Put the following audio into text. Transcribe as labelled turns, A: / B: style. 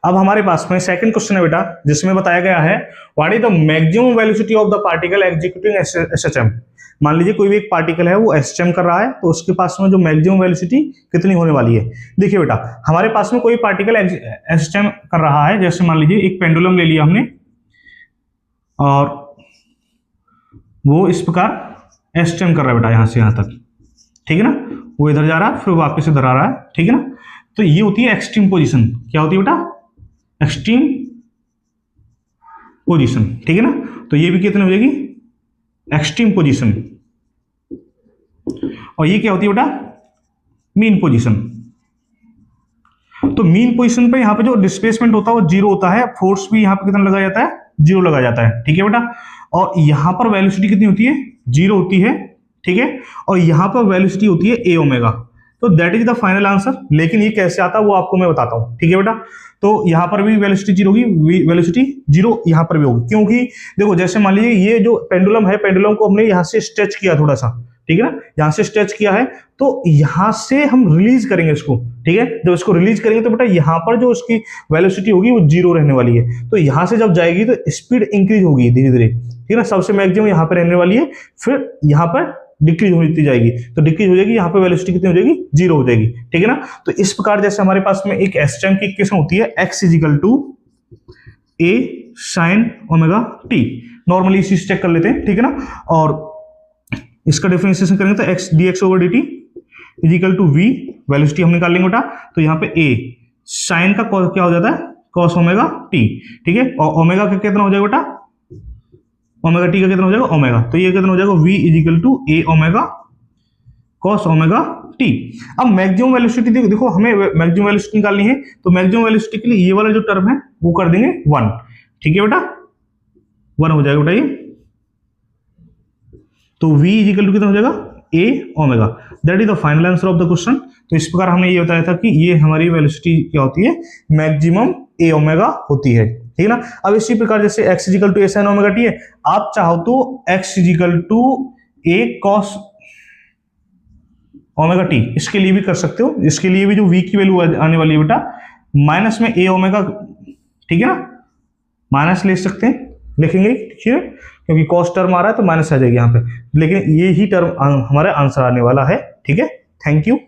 A: अब हमारे पास में सेकंड क्वेश्चन है बेटा, जिसमें बताया गया है what is the maximum velocity of the particle executing SHM. मान लीजिए कोई भी एक पार्टिकल है वो एसएचएम कर रहा है, तो उसके पास में जो मैक्सिमम वेलोसिटी कितनी होने वाली है। देखिए बेटा, हमारे पास में कोई पार्टिकल एसएचएम कर रहा है, जैसे मान लीजिए एक पेंडुलम ले लिया हमने और वो इस प्रकार एसएचएम कर रहा है बेटा यहां से यहां तक, ठीक है ना। वो इधर जा रहा है फिर वापस इधर आ रहा है, ठीक है ना। तो ये होती है एक्सट्रीम पोजीशन। क्या होती है बेटा? एक्सट्रीम पोजीशन, ठीक है ना। तो ये भी कितनी हो जाएगी? Extreme position. और ये क्या होती है बेटा? Mean position. तो मीन पोजीशन पे यहां पे जो डिस्प्लेसमेंट होता है वो जीरो होता है, फोर्स भी यहां पे कितना लगाया जाता है? जीरो लगाया जाता है, ठीक है बेटा। और यहां पर वेलोसिटी कितनी होती है? जीरो होती है, ठीक है। और यहां पर वेलोसिटी होती है ए ओमेगा। तो that is the final answer. लेकिन ये कैसे आता है वो आपको मैं बताता हूं, ठीक है बेटा। तो यहां पर भी वेलोसिटी जीरो होगी, वेलोसिटी जीरो यहां पर भी होगी, क्योंकि देखो जैसे मान लीजिए ये जो पेंडुलम है, पेंडुलम को हमने यहां से स्ट्रेच किया थोड़ा सा, ठीक है ना। यहां से स्ट्रेच किया है तो यहां से हम रिलीज करेंगे इसको, ठीक है। जब इसको रिलीज करेंगे तो बेटा यहां पर जो उसकी वेलोसिटी होगी वो जीरो रहने वाली है। तो यहां से जब जाएगी तो स्पीड इंक्रीज होगी धीरे धीरे, ठीक है ना। सबसे मैक्सिमम यहां पर रहने वाली है, फिर यहां पर डिक्रीज होती जाएगी। तो डिक्रीज हो जाएगी, यहां पे वेलोसिटी कितनी हो जाएगी? जीरो हो जाएगी, ठीक है ना। तो इस प्रकार जैसे हमारे पास में एक एसएचएम की इक्वेशन होती है, x equal to a sin omega t। Normally इसी से चेक कर लेते हैं, ठीक है ना। और इसका डिफरेंशिएशन करेंगे तो x dx over dt equal to v, velocity हम निकाल लेंगे बेटा। तो यहाँ पे a sin का क्या हो जाता है? cos ओमेगा t, ठीक है। और ओमेगा का कितना हो जाएगा बेटा? ओमेगा टी का कितना हो जाएगा? ओमेगा। तो ये कितना हो जाएगा? v equal to a omega cos omega t। अब मैक्सिमम वेलोसिटी देखो हमें मैक्सिमम वेलोसिटी निकालनी है, तो मैक्सिमम वेलोसिटी के लिए ये वाला जो टर्म है वो कर देंगे 1, ठीक है बेटा। 1 हो जाएगा बेटा ये। तो v इजिकल टू कितना हो जाएगा? a omega. That is the final answer of the question. तो इस प्रकार हमने ये बताया था कि ये हमारी वेलोसिटी क्या होती है? मैक्सिमम a ओमेगा होती है, ठीक है ना। अब इसी प्रकार जैसे x equal to a sin omega t है, आप चाहो तो x equal to a cos omega t इसके लिए भी कर सकते हो। इसके लिए भी जो v की वैल्यू आने वाली है बेटा माइनस में a ओमेगा, ठीक है ना। माइनस ले सकते हैं, लिखेंगे, ठीक है, क्योंकि cos टर्म आ रहा है तो माइनस आ जाएगी यहाँ पे। लेकिन ये ही टर्म हमारा आंसर आने वाला है, ठीक है। Thank you.